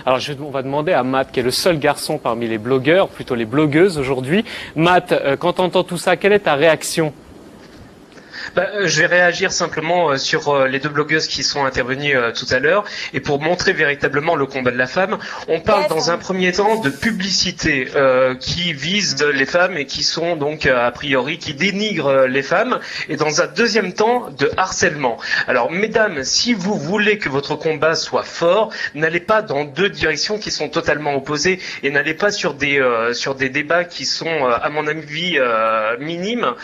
Alors on va demander à Matt, qui est le seul garçon parmi les blogueurs, plutôt les blogueuses aujourd'hui. Matt, quand tu entends tout ça, quelle est ta réaction? Je vais réagir simplement sur les deux blogueuses qui sont intervenues tout à l'heure et pour montrer véritablement le combat de la femme. On parle dans un premier temps de publicité qui vise les femmes et qui sont donc a priori qui dénigrent les femmes, et dans un deuxième temps de harcèlement. Alors mesdames, si vous voulez que votre combat soit fort, n'allez pas dans deux directions qui sont totalement opposées et n'allez pas sur des débats qui sont à mon avis minimes.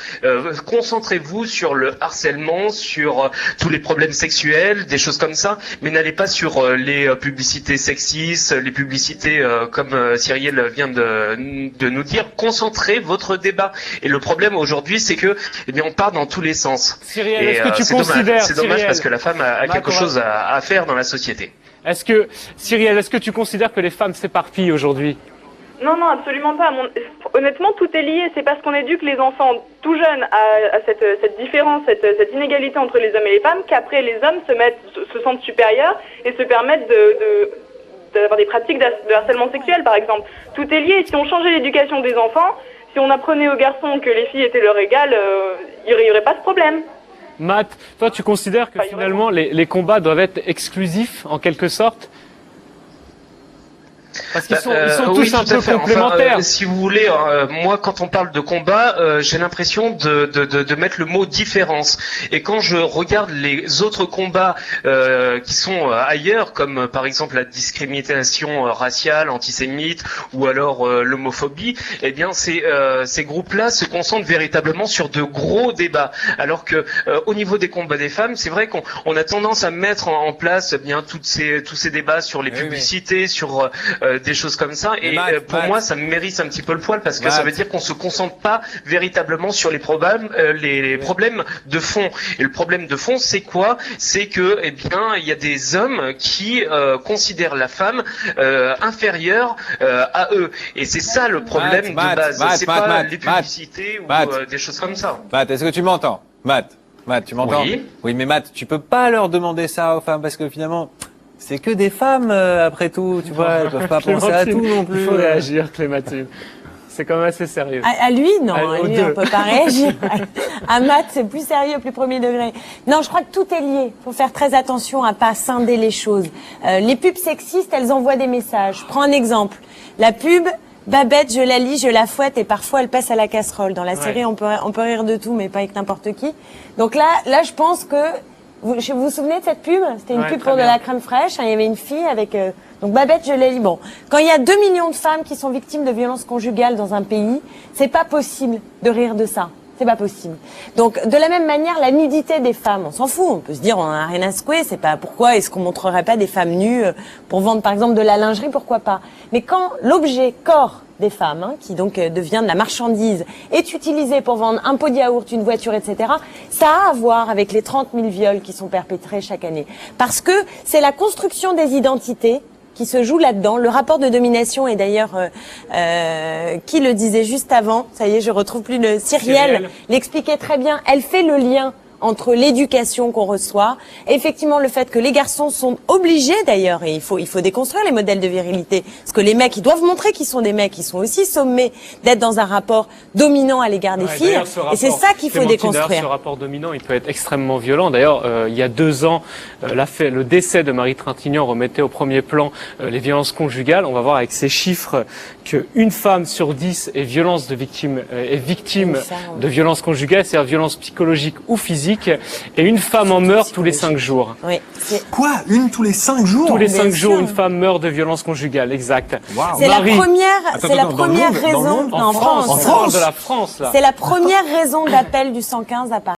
Concentrez-vous sur le harcèlement, sur tous les problèmes sexuels, des choses comme ça, mais n'allez pas sur les publicités sexistes, les publicités comme Cyrielle vient de nous dire. Concentrez votre débat. Et le problème aujourd'hui, c'est que, on part dans tous les sens. Cyrielle, est-ce que tu considères, c'est dommage parce que la femme a quelque chose à faire dans la société. Cyrielle, est-ce que tu considères que les femmes s'éparpillent aujourd'hui? Non, non, absolument pas. Honnêtement, tout est lié. C'est parce qu'on éduque les enfants tout jeunes à cette différence, cette inégalité entre les hommes et les femmes, qu'après les hommes se sentent supérieurs et se permettent d'avoir des pratiques de harcèlement sexuel, par exemple. Tout est lié. Si on changeait l'éducation des enfants, si on apprenait aux garçons que les filles étaient leur égales, il n'y aurait pas ce problème. Matt, toi, tu considères que finalement les combats doivent être exclusifs, en quelque sorte? Parce qu'ils sont tous un peu complémentaires. Enfin, si vous voulez, moi, quand on parle de combat, j'ai l'impression de mettre le mot différence. Et quand je regarde les autres combats qui sont ailleurs, comme par exemple la discrimination raciale, antisémite, ou alors l'homophobie, eh bien, ces groupes-là se concentrent véritablement sur de gros débats. Alors que au niveau des combats des femmes, c'est vrai qu'on a tendance à mettre en place bien tous ces débats sur les publicités, sur des choses comme ça, et pour moi ça me mérite un petit peu le poil, parce que ça veut dire qu'on se concentre pas véritablement sur les problèmes de fond. Et le problème de fond, c'est quoi? C'est que il y a des hommes qui considèrent la femme inférieure à eux, et c'est ça le problème de base. C'est pas les publicités ou des choses comme ça. Matt, est-ce que tu m'entends? Matt, tu m'entends? Oui, mais Matt, tu peux pas leur demander ça aux femmes, parce que finalement c'est que des femmes, après tout, tu vois, elles peuvent pas penser à tout non plus. Il faut réagir, Clémentine. C'est quand même assez sérieux. À lui, non, à lui, on peut pas réagir. À Matt, c'est plus sérieux, plus premier degré. Non, je crois que tout est lié. Faut faire très attention à pas scinder les choses. Les pubs sexistes, elles envoient des messages. Je prends un exemple. La pub, Babette, je la lis, je la fouette, et parfois elle passe à la casserole. Dans la série, on peut rire de tout, mais pas avec n'importe qui. Donc là, je pense que vous vous souvenez de cette pub? C'était une pub pour de la crème fraîche. Il y avait une fille avec... donc Babette, je l'ai dit. Bon, quand il y a 2 millions de femmes qui sont victimes de violences conjugales dans un pays, c'est pas possible de rire de ça. C'est pas possible. Donc, de la même manière, la nudité des femmes, on s'en fout. On peut se dire, on a rien à secouer. C'est pas pourquoi est-ce qu'on montrerait pas des femmes nues pour vendre, par exemple, de la lingerie, pourquoi pas. Mais quand l'objet corps des femmes, qui donc devient de la marchandise, est utilisé pour vendre un pot de yaourt, une voiture, etc., ça a à voir avec les 30 000 viols qui sont perpétrés chaque année. Parce que c'est la construction des identités qui se joue là-dedans. Le rapport de domination, et d'ailleurs, qui le disait juste avant, ça y est, je retrouve plus le... Cyrielle l'expliquait très bien, elle fait le lien entre l'éducation qu'on reçoit, et effectivement le fait que les garçons sont obligés d'ailleurs, et il faut déconstruire les modèles de virilité, parce que les mecs, ils doivent montrer qu'ils sont des mecs, ils sont aussi sommés d'être dans un rapport dominant à l'égard des filles, et c'est ça qu'il faut déconstruire. Ce rapport dominant, il peut être extrêmement violent. D'ailleurs, il y a 2 ans, le décès de Marie Trintignant remettait au premier plan les violences conjugales. On va voir avec ces chiffres qu'une femme sur 10 est victime de violences conjugales, c'est-à-dire violences psychologiques ou physiques. Et une femme en meurt tous les 5 jours. Oui. Quoi? Une tous les 5 jours? Tous les 5 jours, une femme meurt de violence conjugale, exact. Wow. C'est la première raison en France, de la France, là. C'est la première raison d'appel du 115 à Paris.